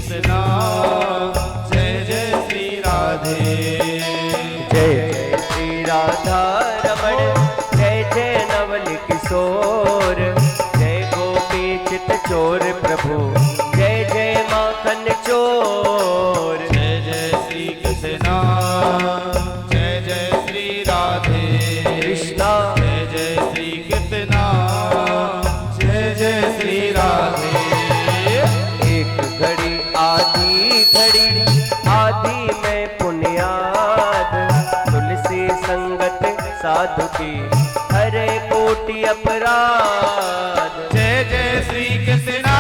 कृष्णा जय जय श्री राधे। जय जय श्री राधा रमण, जय जय नवल किशोर, जय गोपी चित चोर प्रभु, जय जय माखन चोर। जय जय श्री कृष्णा जय जय श्री राधे कृष्णा जय जय श्री कृष्णा जय जय श्री राधे। एक घड़ी आधी घड़ी आधी में पुण्याद, तुलसी संगत साधु की हरे कोटि अपराध। जय जय श्री कृष्णा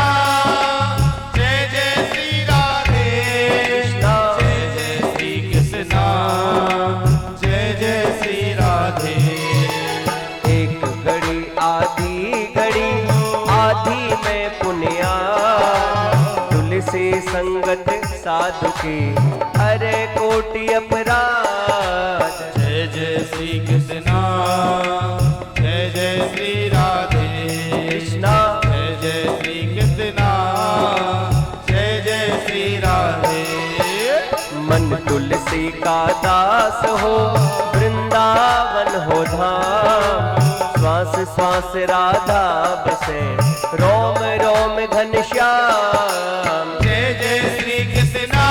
जय जय श्री राधे कृष्णा जय जय श्री कृष्णा जय जय श्री राधे। एक घड़ी आधी में पुण्याद, तुलसी संगत साधु की हरे कोटि अपराध। जय जय श्री कृष्णा जय जय श्री राधे कृष्णा जय जय श्री कृष्णा जय जय श्री राधे। मन तुलसी का दास हो, वृंदावन हो धाम, श्वास श्वास राधा बसे, रोम रोम घनश्याम। जय जय श्री कृष्णा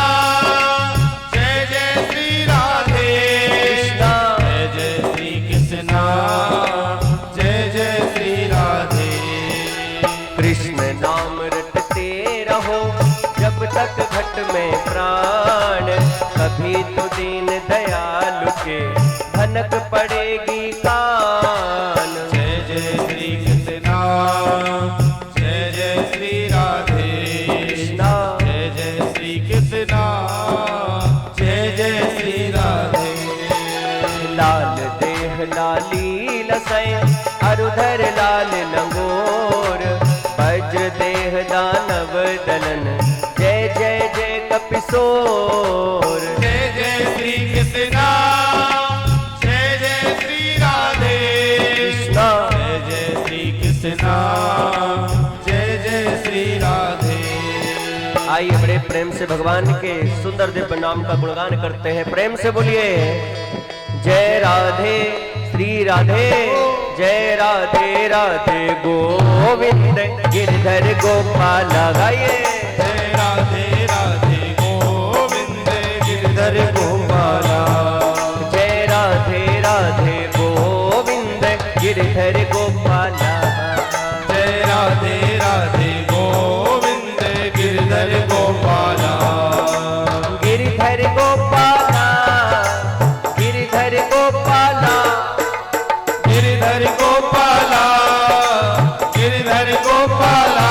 जय जय श्री राधे कृष्णा जय जय श्री कृष्णा जय जय श्री राधे। कृष्ण नाम रटते रहो जब तक घट में प्राण, कभी तो दीन दयालु के भनक पड़ेगी कान। जय जय श्री कृष्णा जय जय श्री राधे कृष्णा जय जय श्री कृष्णा जय जय श्री राधे। लाल देह लाली लसै, अरुधर लाल लंगोर, वज्र देह दानव दलन, जय जय जय कपिशोर। जय जय श्री कृष्णा जय जय श्री राधे कृष्णा जय जय श्री कृष्णा जय जय श्री राधे। आइए बड़े प्रेम से भगवान के सुंदर दिव्य नाम का गुणगान करते हैं। प्रेम से बोलिए जय राधे श्री राधे, जय राधे राधे गोविंद गिरधर गोपाल। गाइए जय राधे राधे गोविंद गिरधर गोपाला। जय राधे राधे गोविंद गिरधर गोपाल। जय राधे राधे गोविंद गिरधर गोपाला। गिरधर गोपाला, गिरधर गोपाला, गिरधर गोपाला गिरधर गोपाला।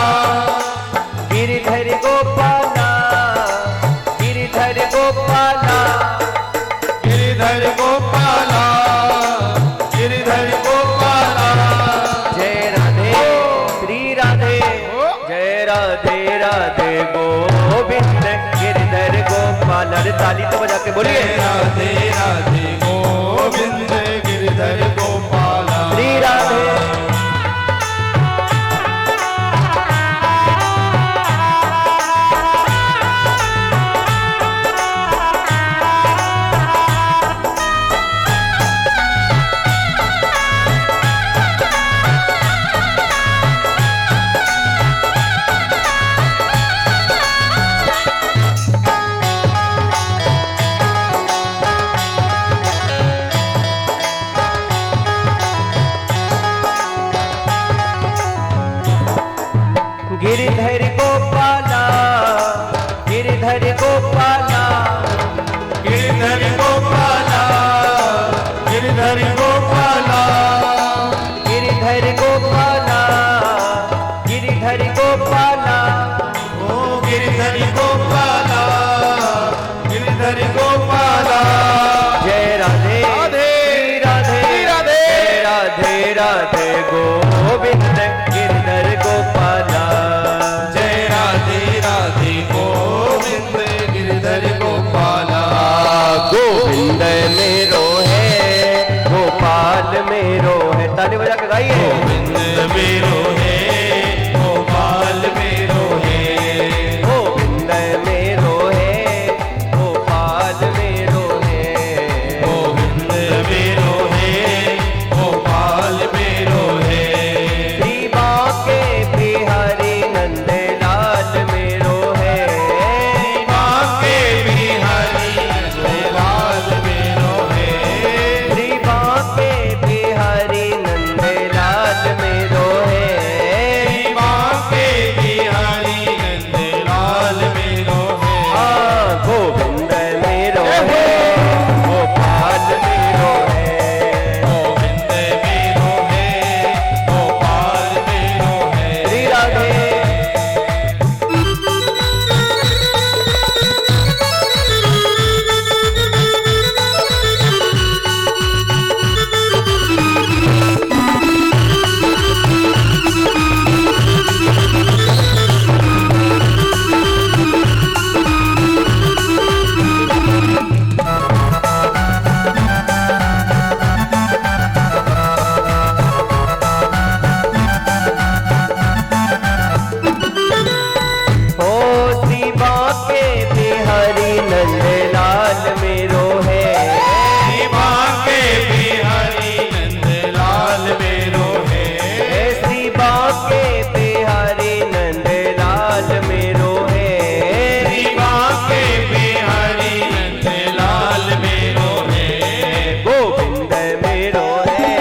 गिरधर गोपाला, गिरधर गोपाला। गिरधर गोपाला गिरधर गोपाला। जय राधे श्री राधे, जय राधे राधे गोविंद गिरधर गोपाल। अरे ताली तो बजा के बोलिए जय राधे राधे गोविंद गिरधर गोपाला। श्री राधे। गिरधर गोपाला, गिरधर गोपाला, गिरधर गोपाला गिरधर गोपाला। गिरधर गोपाला, गिरधर गोपाला। ओ गिरधर गोपाला गिरधर गोपाला। जय राधे राधे राधे राधे राधे राधे गोविंद गिरधर गोपाला। जय राधे राधे गोविंद गिरधर गोपाला। गोविंद मेरो है, गोपाल मेरो है। ताली बजा के गाइए गोविंद मेरो है गोपाल मेरो है। गोविंद मेरो बाके बिहारी नंद लाल मेरो है, श्री बाके बिहारी नंद लाल मेरो है, श्री बाके बिहारी नंद लाल मेरो है, श्री बाके बिहारी नंद लाल मेरो है, गोविंद मेरो है,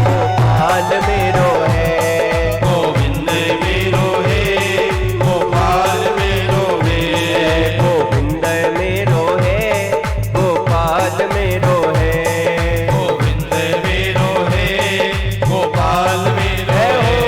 गोपाल मेरो है, गोविंद मेरो है, गोपाल मेरो है, गोविंद मेरो है, गोपाल मेरो है, गोविंद मेरो है, गोपाल मेरो है।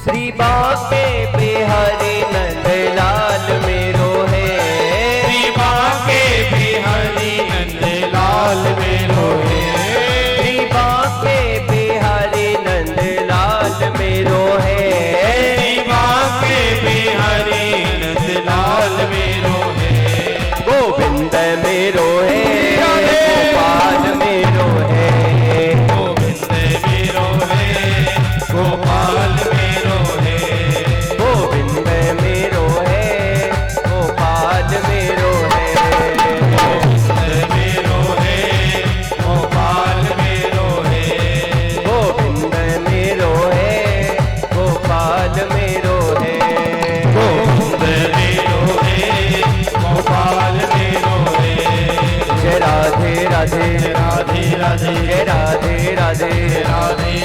श्री बाके बिहारी नंद लाल मेरो है, श्री बाके बिहारी नंद लाल मेरो है, श्री बाके बिहारी नंद लाल मेरो है, श्री बाके बिहारी नंद लाल मेरो है, गोविंद मेरो है, गोपाल मेरो है, गोविंद मेरो है, गोपाल मेरो है, गोविंद मेरो है, गोपाल मेरो है, गोविंद मेरो है, गोपाल मेरो है, गोविंद मेरो है, गोपाल मेरो है, गोविंद मेरो है, गोपाल मेरो है। जय राधे राधे, राधे राधे जय राधे राधे,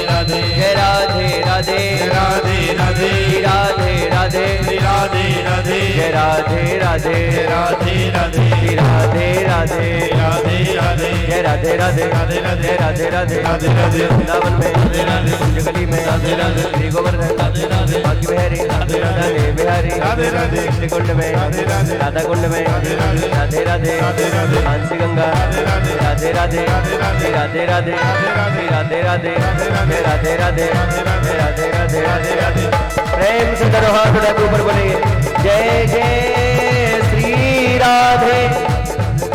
राधे राधे जय राधे राधे, राधे राधे श्री राधे राधे, राधे राधे जय राधे राधे, राधे राधे श्री राधे राधे, राधे राधे जय राधे राधे, राधे राधे जय राधे राधे, राधे राधे वृंदावन में, राधे राधे कुंज गली में, राधे राधे श्री गोवर्धन, राधे राधे बाकी बिहारी, राधे राधे राधे बिहारी, राधे राधे श्री कुंड में, राधे राधे राधा कुंड में, राधे राधे राधे राधे, राधे राधे कांसी गंगा, राधे राधे राधे राधे, राधे राधे राधे राधे, राधे राधे राधे, राधे राधे राधे राधे, राधे राधे राधे राधे, राधे राधे प्रेम से दोनों हाथ उठा के ऊपर बोलेंगे, जय जय श्री राधे,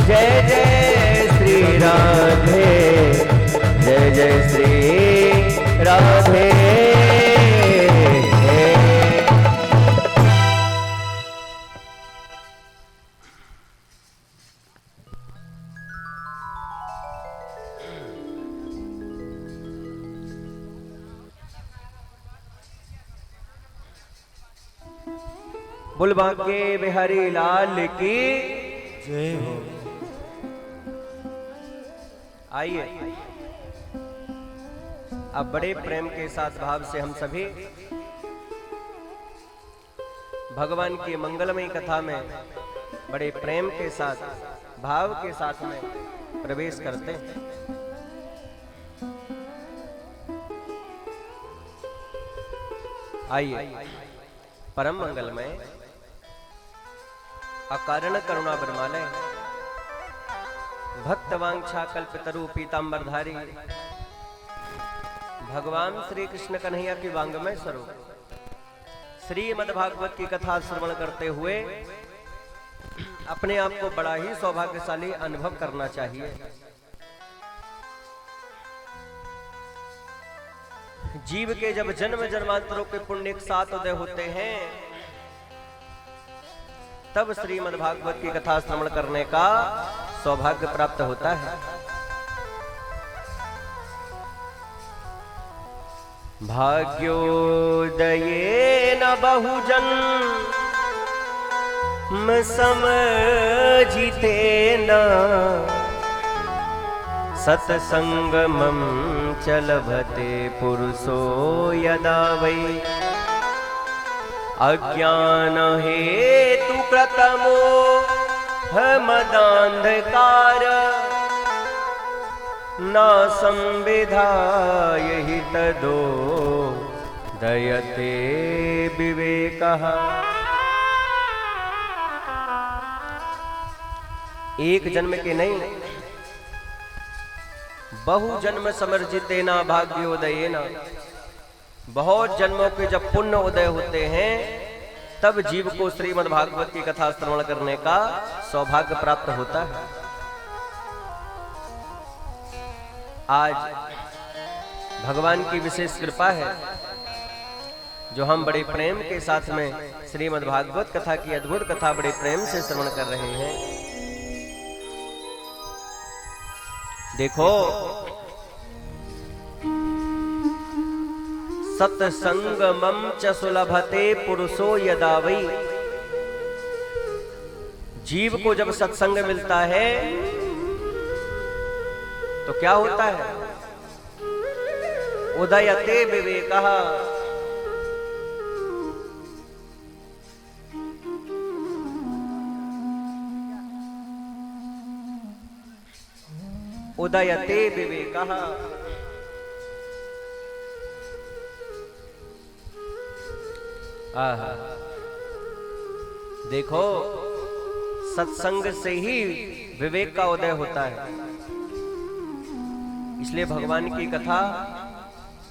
जय जय श्री राधे, जय जय श्री राधे। बोल बांके बिहारी लाल की जय हो। आइए अब बड़े प्रेम के साथ भाव से हम सभी भगवान की मंगलमयी कथा में बड़े प्रेम के साथ भाव के साथ में प्रवेश करते हैं। आइए परम मंगलमय अकारण करुणा बरमालय भक्त वांछा कल्पतरु पीतांबरधारी भगवान श्री कृष्ण कन्हैया की वांगमय स्वरूप श्रीमद् भागवत की कथा श्रवण करते हुए अपने आप को बड़ा ही सौभाग्यशाली अनुभव करना चाहिए। जीव के जब जन्म जन्मांतरों के पुण्य एक साथ उदय होते हैं तब श्रीमद् भागवत की कथा श्रवण करने का सौभाग्य प्राप्त होता है। भाग्योदये न बहुजन समझिते न सत्संगमं चलभते पुरुषो यदा वै अज्ञान हेतु कृतमो मदांधकार ना संविधाय हि तदो दयते विवेकः। एक जन्म के नहीं, बहु जन्म समर्जितेना भाग्योदयेना, बहुत जन्मों के जब पुण्य उदय होते हैं तब जीव को श्रीमद् भागवत की कथा श्रवण करने का सौभाग्य प्राप्त होता है। आज भगवान की विशेष कृपा है जो हम बड़े प्रेम के साथ में श्रीमद् भागवत कथा की अद्भुत कथा बड़े प्रेम से श्रवण कर रहे हैं। देखो, सत्संगमं च सुलभते पुरुषो यदा वै। जीव को जब सत्संग मिलता है तो क्या होता है? उदयते विवेकः। उदयते विवेकः। आहा, देखो, सत्संग से ही विवेक का उदय होता है। इसलिए भगवान की कथा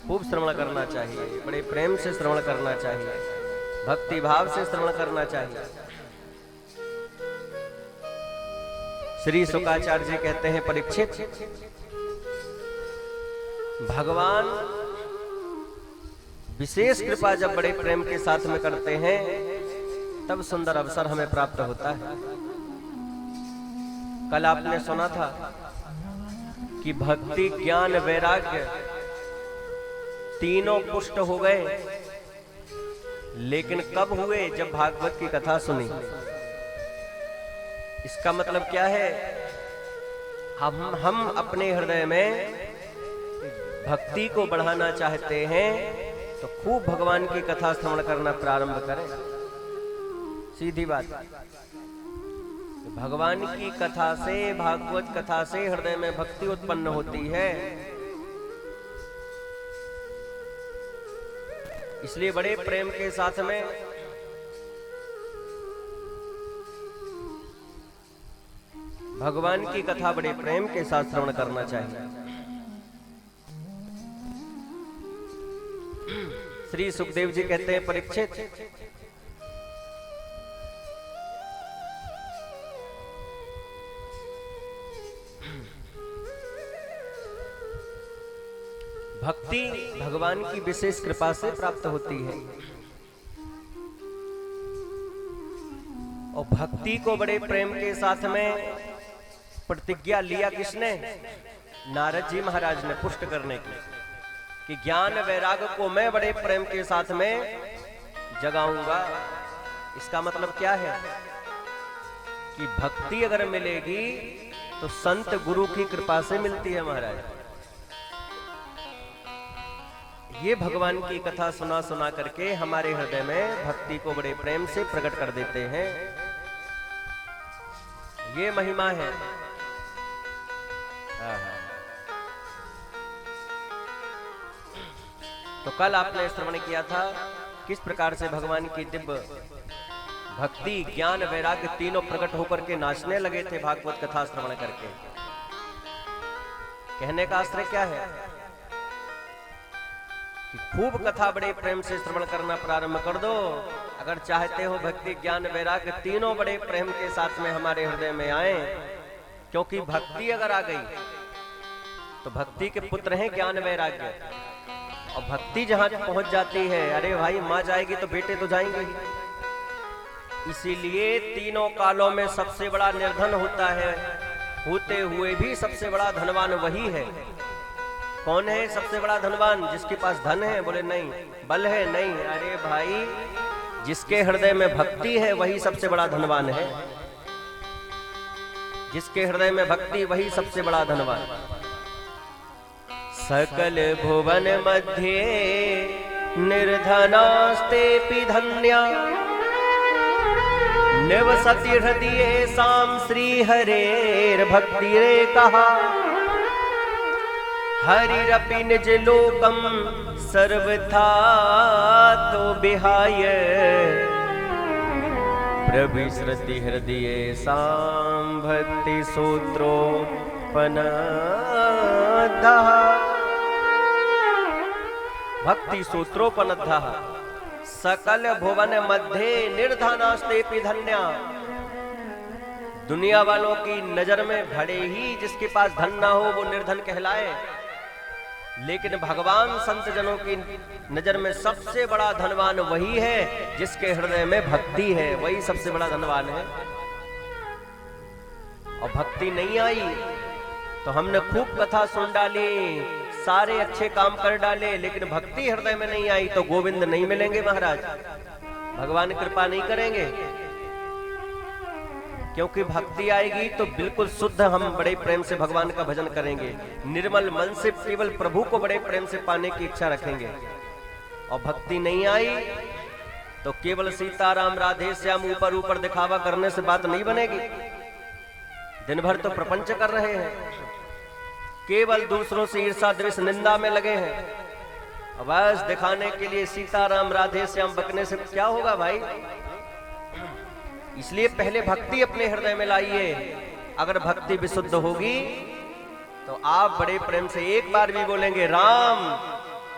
खूब श्रवण करना चाहिए, बड़े प्रेम से श्रवण करना चाहिए, भक्ति भाव से श्रवण करना चाहिए। श्री शुकाचार्य जी कहते हैं, परीक्षित, भगवान विशेष कृपा जब बड़े प्रेम के साथ में करते हैं तब सुंदर अवसर हमें प्राप्त होता है। कल आपने सुना था कि भक्ति, ज्ञान, वैराग्य तीनों पुष्ट हो गए, लेकिन कब हुए? जब भागवत की कथा सुनी। इसका मतलब क्या है? हम अपने हृदय में भक्ति को बढ़ाना चाहते हैं तो खूब भगवान की कथा श्रवण करना प्रारंभ करें। सीधी बात। भगवान की कथा से, भागवत कथा से हृदय में भक्ति उत्पन्न होती है। इसलिए बड़े प्रेम के साथ में भगवान की कथा बड़े प्रेम के साथ श्रवण करना चाहिए। श्री सुखदेव जी कहते हैं, परीक्षित, भक्ति भगवान की विशेष कृपा से प्राप्त होती है। और भक्ति को बड़े प्रेम के साथ में प्रतिज्ञा लिया किसने? नारद जी महाराज ने, पुष्ट करने की, कि ज्ञान वैराग्य को मैं बड़े प्रेम के साथ में जगाऊंगा। इसका मतलब क्या है? कि भक्ति अगर मिलेगी तो संत गुरु की कृपा से मिलती है महाराज। ये भगवान की कथा सुना सुना करके हमारे हृदय में भक्ति को बड़े प्रेम से प्रकट कर देते हैं। ये महिमा है। तो कल आपने श्रवण किया था किस प्रकार से भगवान की दिव्य भक्ति, ज्ञान, वैराग्य तीनों प्रकट होकर के नाचने लगे थे भागवत कथा श्रवण करके। कहने का आश्रय क्या है? कि खूब कथा बड़े प्रेम से श्रवण करना प्रारंभ कर दो। अगर चाहते हो भक्ति, ज्ञान, वैराग्य तीनों बड़े प्रेम के साथ में हमारे हृदय में आए, क्योंकि भक्ति अगर आ गई तो भक्ति के पुत्र हैं ज्ञान, वैराग्य। और भक्ति जहां पहुंच जाती है, अरे भाई, मां जाएगी तो बेटे तो जाएंगे ही। इसीलिए तीनों कालों में सबसे बड़ा निर्धन होता है, होते हुए भी सबसे बड़ा धनवान वही है। कौन है सबसे बड़ा धनवान? जिसके पास धन है? बोले नहीं। बल है? नहीं। अरे भाई, जिसके हृदय में भक्ति है वही सबसे बड़ा धनवान है। जिसके हृदय में भक्ति वही सबसे बड़ा धनवान। सकल भुवन मध्ये निर्धनास्तेऽपि धन्या निवसति हृदये साम श्री हरेर भक्तिरेकः। हरिरपि निज लोकम सर्वथा तो बिहाय प्रविश्रुति हृदय साम भक्ति सूत्रोपनद्धा भक्ति सूत्रोपनद्धा सकल भुवन मध्य निर्धनास्तेपि धन्या। दुनिया वालों की नजर में भले ही जिसके पास धन ना हो वो निर्धन कहलाए, लेकिन भगवान संत जनों की नजर में सबसे बड़ा धनवान वही है जिसके हृदय में भक्ति है, वही सबसे बड़ा धनवान है। और भक्ति नहीं आई तो हमने खूब कथा सुन डाली, सारे अच्छे काम कर डाले, लेकिन भक्ति हृदय में नहीं आई तो गोविंद नहीं मिलेंगे महाराज, भगवान कृपा नहीं करेंगे। क्योंकि भक्ति आएगी तो बिल्कुल शुद्ध हम बड़े प्रेम से भगवान का भजन करेंगे, निर्मल मन से केवल प्रभु को बड़े प्रेम से पाने की इच्छा रखेंगे। और भक्ति नहीं आई तो केवल सीताराम राधे श्याम ऊपर ऊपर दिखावा करने से बात नहीं बनेगी। दिन भर तो प्रपंच कर रहे हैं, केवल दूसरों से ईर्षा द्वेष निंदा में लगे हैं, बस दिखाने के लिए सीताराम राधे श्याम बकने से क्या होगा भाई। इसलिए पहले भक्ति अपने हृदय में लाइए। अगर भक्ति विशुद्ध होगी तो आप बड़े प्रेम से एक बार भी बोलेंगे राम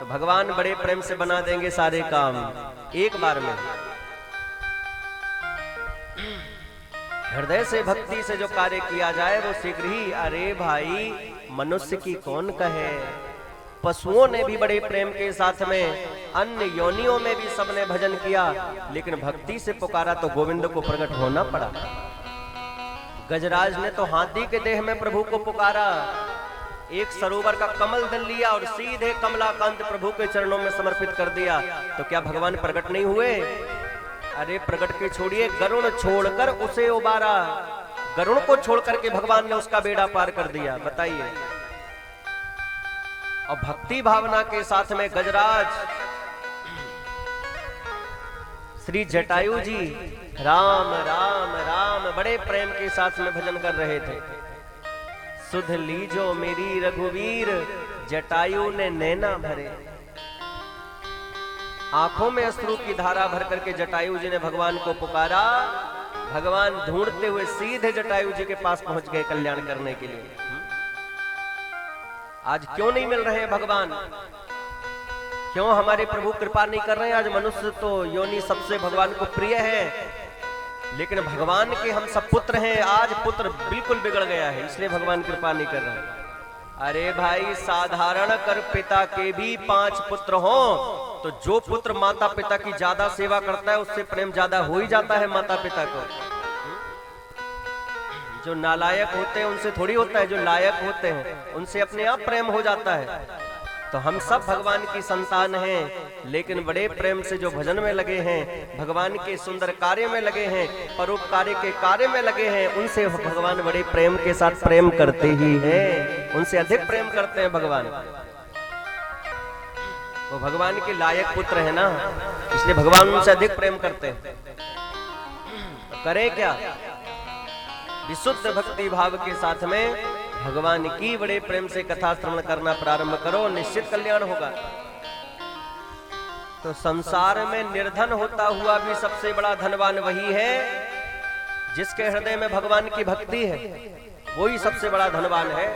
तो भगवान बड़े प्रेम से बना देंगे सारे काम एक बार में। हृदय से भक्ति से जो कार्य किया जाए वो शीघ्र ही, अरे भाई मनुष्य की कौन कहे, पशुओं ने भी बड़े प्रेम के साथ में, अन्य योनियों में भी सबने भजन किया, लेकिन भक्ति से पुकारा तो गोविंद को प्रकट होना पड़ा। गजराज ने तो हाथी के देह में प्रभु को पुकारा, एक सरोवर का कमल दल लिया और सीधे कमलाकांत प्रभु के चरणों में समर्पित कर दिया, तो क्या भगवान प्रकट नहीं हुए? अरे प्रकट के छोड़िए, गरुण छोड़कर उसे उबारा, गरुण को छोड़कर के भगवान ने उसका बेड़ा पार कर दिया, बताइए। और भक्ति भावना के साथ में गजराज श्री जटायु जी राम राम राम बड़े प्रेम के साथ में भजन कर रहे थे। सुध लीजो मेरी रघुवीर, जटायु ने नैना भरे, आंखों में अश्रु की धारा भर करके जटायु जी ने भगवान को पुकारा। भगवान ढूंढते हुए सीधे जटायु जी के पास पहुंच गए कल्याण करने के लिए। आज क्यों नहीं मिल रहे हैं भगवान? क्यों हमारे प्रभु कृपा नहीं कर रहे हैं? आज मनुष्य तो योनि सबसे भगवान को प्रिय है, लेकिन भगवान के हम सब पुत्र हैं, आज पुत्र बिल्कुल बिगड़ गया है, इसलिए भगवान कृपा नहीं कर रहे। अरे भाई साधारण कर पिता के भी 5 पुत्र हों तो जो पुत्र माता पिता की ज्यादा सेवा करता है उससे प्रेम ज्यादा हो ही जाता है माता पिता को। जो नालायक होते हैं उनसे थोड़ी होता है, जो लायक होते हैं उनसे अपने आप प्रेम हो जाता है। तो हम सब भगवान की संतान हैं, लेकिन बड़े प्रेम से जो भजन में लगे हैं, भगवान के सुंदर कार्य में लगे हैं, परोपकार के कार्य में लगे हैं, उनसे भगवान बड़े प्रेम के साथ प्रेम करते ही हैं, उनसे अधिक प्रेम करते हैं भगवान। वो भगवान के लायक पुत्र है ना, इसलिए भगवान उनसे अधिक प्रेम करते हैं। तो करें क्या? विशुद्ध भक्ति भाव के साथ में भगवान की बड़े प्रेम से कथा श्रवण करना प्रारंभ करो, निश्चित कल्याण होगा। तो संसार में निर्धन होता हुआ भी सबसे बड़ा धनवान वही है जिसके हृदय में भगवान की भक्ति है, वही सबसे बड़ा धनवान है।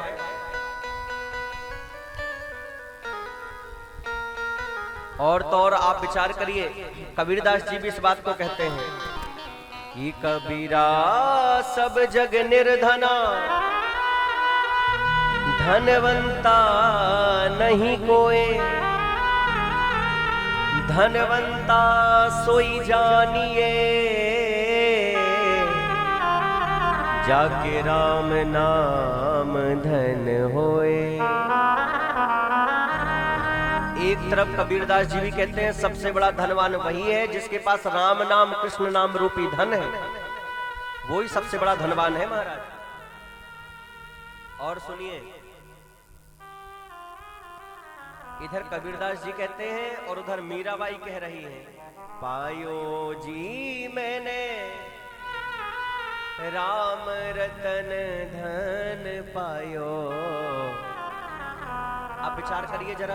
और तो और आप विचार करिए, कबीरदास जी भी इस बात को कहते हैं कि कबीरा सब जग निर्धना, धनवंता नहीं कोई, धनवंता सोई जानिए, जाके राम नाम धन होए। एक तरफ कबीरदास जी भी कहते हैं सबसे बड़ा धनवान वही है जिसके पास राम नाम कृष्ण नाम रूपी धन है, वही सबसे बड़ा धनवान है महाराज। और सुनिए, इधर कबीरदास जी कहते हैं और उधर मीराबाई कह रही है, पायो जी मैंने राम रतन धन पायो। आप विचार करिए जरा,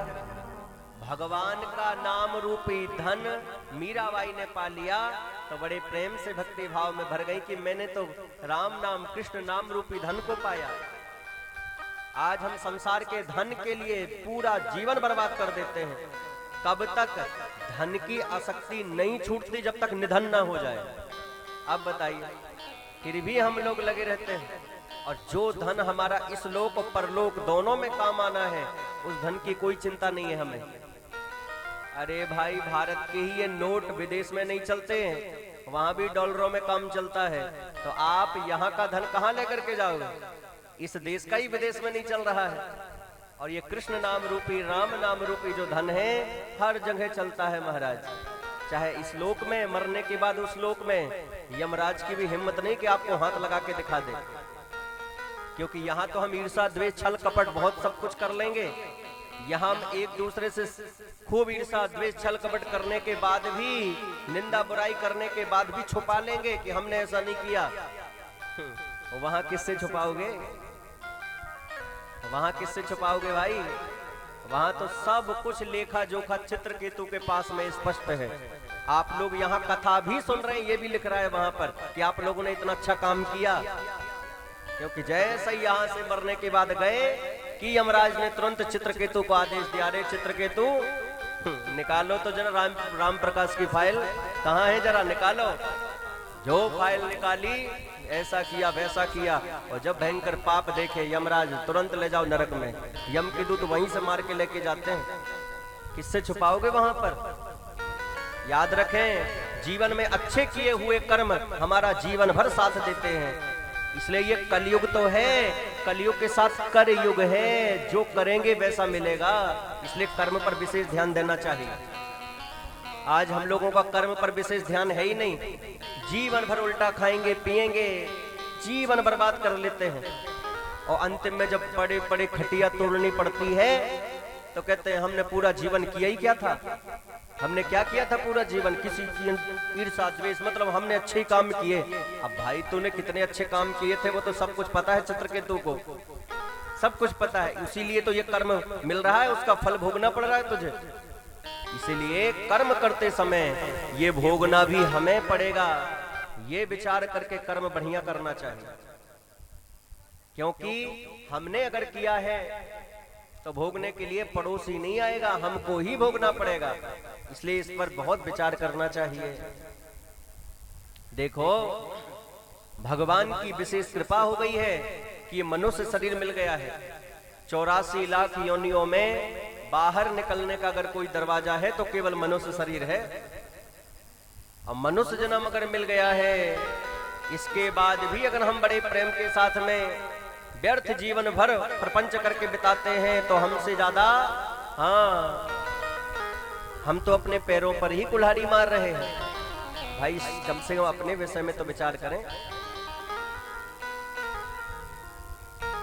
भगवान का नाम रूपी धन मीराबाई ने पा लिया तो बड़े प्रेम से भक्ति भाव में भर गई कि मैंने तो राम नाम कृष्ण नाम रूपी धन को पाया। आज हम संसार के धन के लिए पूरा जीवन बर्बाद कर देते हैं। कब तक? धन की आसक्ति नहीं छूटती जब तक निधन ना हो जाए। अब बताइए, फिर भी हम लोग लगे रहते हैं। और जो धन हमारा इस लोक और परलोक दोनों में काम आना है, उस धन की कोई चिंता नहीं है हमें। अरे भाई, भारत के ही ये नोट विदेश में नहीं चलते हैं, वहां भी डॉलरों में काम चलता है। तो आप यहाँ का धन कहाँ लेकर के जाओगे? इस देश का ही विदेश में नहीं चल रहा है। और ये कृष्ण नाम रूपी राम नाम रूपी जो धन है हर जगह चलता है महाराज। चाहे इस लोक में, मरने के बाद उस लोक में यमराज की भी हिम्मत नहीं कि आपको हाथ लगा के दिखा दे, क्योंकि यहाँ तो हम ईर्षा द्वेष छल कपट बहुत सब कुछ कर लेंगे। यहाँ हम एक दूसरे से खूब ईर्षा द्वेष छल कपट करने के बाद भी, निंदा बुराई करने के बाद भी छुपा लेंगे कि हमने ऐसा नहीं किया। वहां किससे छुपाओगे? वहां किससे छुपाओगे भाई? वहां तो सब कुछ लेखा जोखा चित्रकेतु के पास में स्पष्ट है। आप लोग यहाँ कथा भी सुन रहे हैं, ये भी लिख रहा है वहां पर कि आप लोगों ने इतना अच्छा काम किया। क्योंकि जैसे ही यहाँ से मरने के बाद गए कि यमराज ने तुरंत चित्रकेतु को आदेश दिया, अरे चित्रकेतु निकालो तो जरा राम प्रकाश की फाइल कहाँ है, जरा निकालो। जो फाइल निकाली, ऐसा किया वैसा किया। और जब भयंकर पाप देखे यमराज, तुरंत ले जाओ नरक में। यम के दूत वहीं से मार के लेके जाते हैं। किससे छुपाओगे वहां पर? याद रखें, जीवन में अच्छे किए हुए कर्म हमारा जीवन भर साथ देते हैं। इसलिए ये कलयुग तो है, कलयुग के साथ कर युग है। जो करेंगे वैसा मिलेगा, इसलिए कर्म पर विशेष ध्यान देना चाहिए। आज हम लोगों का कर्म पर विशेष ध्यान है ही नहीं। जीवन भर उल्टा खाएंगे पिएंगे, जीवन बर्बाद कर लेते हैं। और अंतिम में जब बड़े बड़े खटिया तोड़नी पड़ती है तो कहते हैं हमने पूरा जीवन किया ही क्या था? हमने क्या किया था पूरा जीवन? किसी की ईर्षा द्वेष, मतलब हमने अच्छे काम किए। अब भाई तूने कितने अच्छे काम किए थे वो तो सब कुछ पता है चित्रकेतु को, सब कुछ पता है। इसीलिए तो ये कर्म मिल रहा है, उसका फल भोगना पड़ रहा है तुझे। इसीलिए कर्म करते समय ये भोगना भी हमें पड़ेगा। ये विचार करके कर्म बढ़िया करना चाहिए, क्योंकि हमने अगर किया है तो भोगने के लिए पड़ोसी नहीं आएगा, हमको ही भोगना पड़ेगा। इसलिए इस पर बहुत विचार करना चाहिए। देखो, भगवान की विशेष कृपा हो गई है कि मनुष्य शरीर मिल गया है। 84 लाख योनियों में बाहर निकलने का अगर कोई दरवाजा है तो केवल मनुष्य शरीर है। अब मनुष्य जन्म अगर मिल गया है, इसके बाद भी अगर हम बड़े प्रेम के साथ में व्यर्थ जीवन भर प्रपंच करके बिताते हैं तो हमसे ज्यादा, हाँ, हम तो अपने पैरों पर ही कुल्हाड़ी मार रहे हैं। भाई कम से कम अपने विषय में तो विचार करें।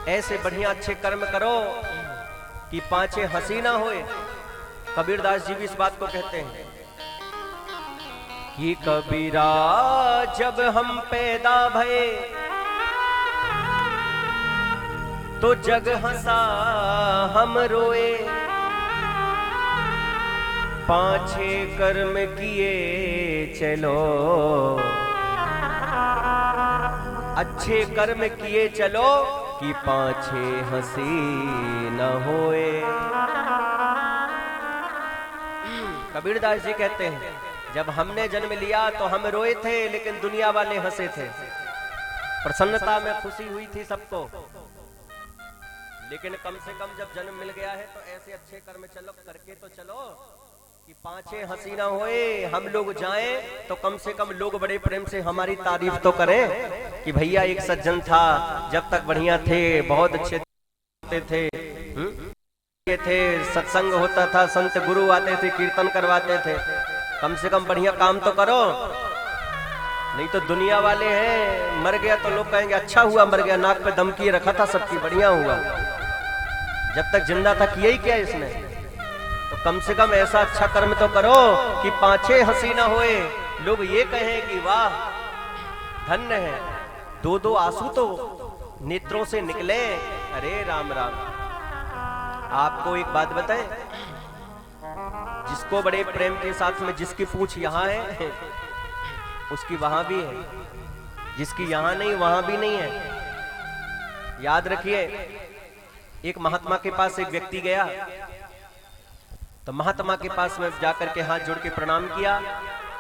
ऐसे बढ़िया अच्छे कर्म करो कि पांचे हंसी ना होए। कबीरदास जी भी इस बात को कहते हैं कि कबीरा जब हम पैदा भये तो जग हंसा हम रोए, पांचे कर्म किए चलो, अच्छे कर्म किए चलो कि पांचे हंसी न होए। कबीरदास जी कहते हैं जब हमने जन्म लिया तो हम रोए थे, लेकिन दुनिया वाले हंसे थे। प्रसन्नता में खुशी हुई थी सबको। लेकिन कम से कम जब जन्म मिल गया है तो ऐसे अच्छे कर्म चलो करके तो चलो कि पांचे हंसी ना होए। हम लोग जाएं तो कम से कम लोग बड़े प्रेम से हमारी तारीफ तो करें कि भैया एक सज्जन था, जब तक बढ़िया थे, बहुत अच्छे थे, थे, सत्संग होता था, संत गुरु आते थे, कीर्तन करवाते थे। कम से कम बढ़िया काम तो करो, नहीं तो दुनिया वाले हैं, मर गया तो लोग कहेंगे अच्छा हुआ मर गया, नाक पे दम किए रखा था सबकी, बढ़िया हुआ। जब तक जिंदा था किया ही क्या इसने? तो कम से कम ऐसा अच्छा कर्म तो करो कि पांचे हंसी ना होए, लोग ये कहें कि वाह धन्य है। दो दो आंसू तो नेत्रों से निकले, अरे राम राम। आपको एक बात बताएं, जिसको बड़े प्रेम के साथ में जिसकी पूंछ यहाँ है उसकी वहां भी है, जिसकी यहाँ नहीं वहां भी नहीं है। याद रखिए, एक महात्मा के पास एक व्यक्ति गया, तो महात्मा के पास में जाकर के हाथ जोड़ के प्रणाम किया।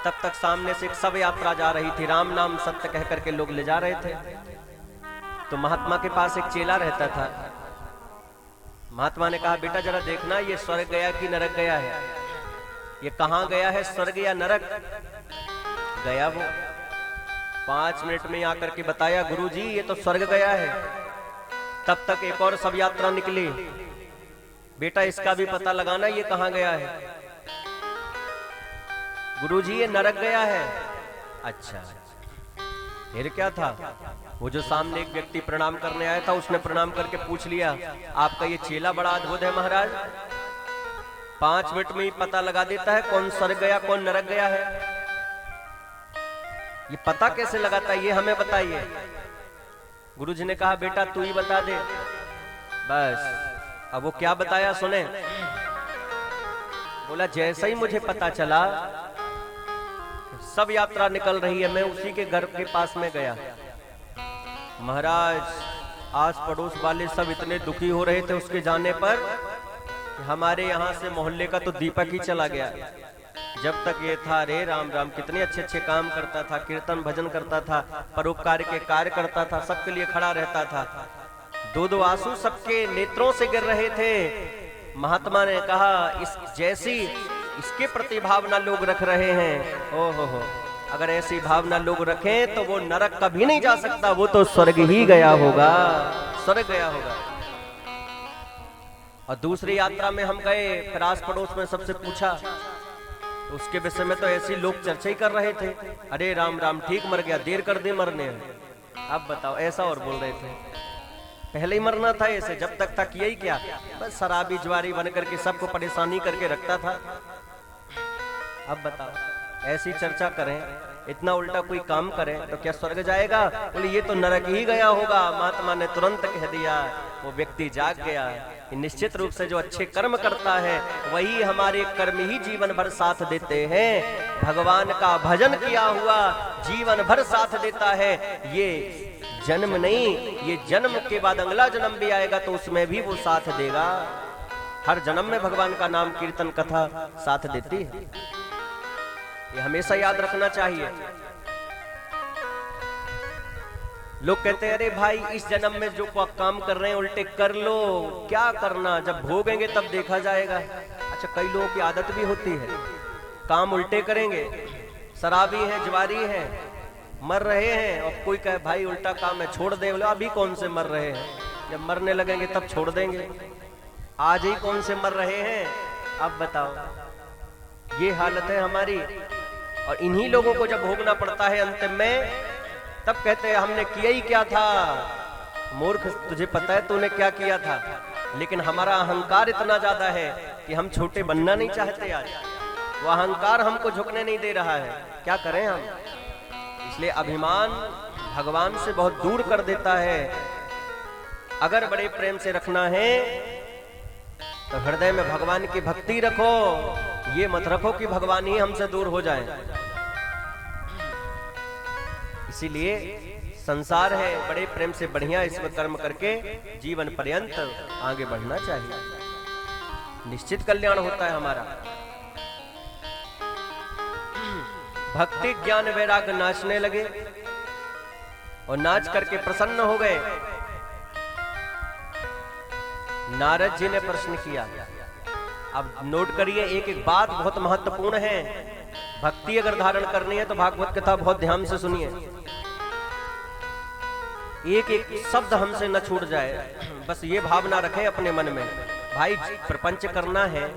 तब तक सामने से एक शव यात्रा जा रही थी, राम नाम सत्य कह करके लोग ले जा रहे थे। तो महात्मा के पास एक चेला रहता था। महात्मा ने कहा, बेटा जरा देखना ये स्वर्ग गया कि नरक गया है, ये कहां गया है, स्वर्ग या नरक गया। वो 5 मिनट में आकर के बताया, गुरुजी ये तो स्वर्ग गया है। तब तक एक और शव यात्रा निकली, बेटा इसका भी पता लगाना ये कहां गया है। गुरुजी ये नरक गया है। अच्छा, फिर क्या था? वो जो सामने एक व्यक्ति प्रणाम करने आया था, उसने प्रणाम करके पूछ लिया, आपका ये चेला बड़ा अद्भुत है महाराज, 5 मिनट में ही पता लगा देता है कौन स्वर्ग गया कौन नरक गया है। ये पता कैसे लगाता है, ये हमें बताइए। गुरुजी ने कहा, बेटा तू ही बता दे। बस अब वो क्या बताया सुने। बोला, जैसे ही मुझे पता चला सब यात्रा निकल रही है, मैं उसी के घर के पास में गया। महाराज आस पड़ोस वाले सब इतने दुखी हो रहे थे उसके जाने पर, हमारे यहाँ से मोहल्ले का तो दीपक ही चला गया। जब तक ये था, रे राम राम, कितने अच्छे अच्छे काम करता था, कीर्तन भजन करता था, परोपकार के कार्य करता था, सबके लिए खड़ा रहता था। 2-2 आंसू सबके नेत्रों से गिर रहे थे। महात्मा ने कहा, इस जैसी इसके प्रति भावना लोग रख रहे हैं, ओहो, अगर ऐसी भावना लोग रखें तो वो नरक कभी नहीं जा सकता, वो तो स्वर्ग ही गया होगा, स्वर्ग गया होगा। और दूसरी यात्रा में हम गए, फिर आस पड़ोस में सबसे पूछा, तो उसके विषय में तो ऐसे लोग चर्चा ही कर रहे थे, अरे राम राम ठीक मर गया, देर कर दे मरने। अब बताओ, ऐसा और बोल रहे थे, पहले ही मरना था ऐसे, जब तक था यही क्या, बस शराबी ज्वारी बन करके सबको परेशानी करके रखता था। अब बताओ, ऐसी चर्चा करें, इतना उल्टा कोई काम करें तो क्या स्वर्ग जाएगा? बोले ये तो नरक ही गया होगा। महात्मा ने तुरंत कह दिया, वो व्यक्ति जाग गया। निश्चित रूप से जो अच्छे कर्म करता है वही हमारे कर्म ही जीवन भर साथ देते हैं। भगवान का भजन किया हुआ जीवन भर साथ देता है। ये जन्म नहीं, ये जन्म के बाद अगला जन्म भी आएगा तो उसमें भी वो साथ देगा। हर जन्म में भगवान का नाम कीर्तन कथा साथ देती है, ये हमेशा याद रखना चाहिए। लोग कहते हैं, अरे भाई इस जन्म में जो काम कर रहे हैं उल्टे कर लो, क्या करना, जब भोगेंगे तब देखा जाएगा। अच्छा, कई लोगों की आदत भी होती है, काम उल्टे करेंगे, शराबी है, ज्वारी है, मर रहे हैं, और कोई कहे भाई उल्टा काम है छोड़ दे। बोले अभी कौन से मर रहे हैं, जब मरने लगेंगे तब छोड़ देंगे, आज ही कौन से मर रहे हैं। अब बताओ, ये हालत है हमारी। और इन्हीं लोगों को जब भोगना पड़ता है अंतिम में, तब कहते हैं हमने किया ही क्या था। मूर्ख, तुझे पता है तूने क्या किया था, लेकिन हमारा अहंकार इतना ज्यादा है कि हम छोटे बनना नहीं चाहते। आज वो अहंकार हमको झुकने नहीं दे रहा है, क्या करें हम। इसलिए अभिमान भगवान से बहुत दूर कर देता है। अगर बड़े प्रेम से रखना है तो हृदय में भगवान की भक्ति रखो, ये मत रखो कि भगवान ही हमसे दूर हो जाएं। इसीलिए संसार है, बड़े प्रेम से बढ़िया इसमें कर्म करके जीवन पर्यंत आगे बढ़ना चाहिए, निश्चित कल्याण होता है हमारा। भक्ति ज्ञान वैराग्य नाचने लगे और नाच करके प्रसन्न हो गए। नारद जी ने प्रश्न किया, अब नोट करिए, एक एक बात बहुत महत्वपूर्ण है। भक्ति अगर धारण करनी है तो भागवत कथा बहुत ध्यान से सुनिए, एक एक शब्द हमसे न छूट जाए। बस ये भावना रखें अपने मन में, भाई प्रपंच करना है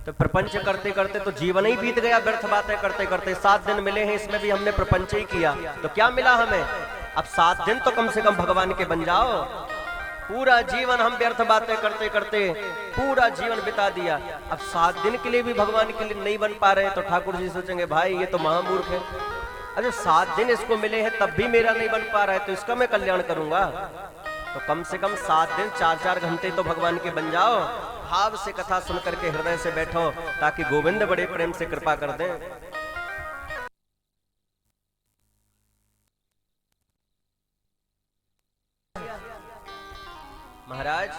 तो प्रपंच करते करते तो जीवन ही बीत गया, व्यर्थ बातें करते करते। 7 दिन मिले हैं, इसमें भी हमने प्रपंच ही किया, तो क्या मिला हमें? अब 7 दिन तो कम से कम भगवान के बन जाओ। पूरा जीवन हम व्यर्थ बातें करते करते पूरा जीवन बिता दिया, अब 7 दिन के लिए भी भगवान के लिए नहीं बन पा रहे, तो ठाकुर जी सोचेंगे भाई ये तो महामूर्ख है। अरे 7 दिन इसको मिले हैं तब भी मेरा नहीं बन पा रहा है, तो इसका मैं कल्याण करूंगा। तो कम से कम 7 दिन 4-4 घंटे तो भगवान के बन जाओ, भाव से कथा सुन करके हृदय से बैठो, ताकि गोविंद बड़े प्रेम से कृपा कर दें। महाराज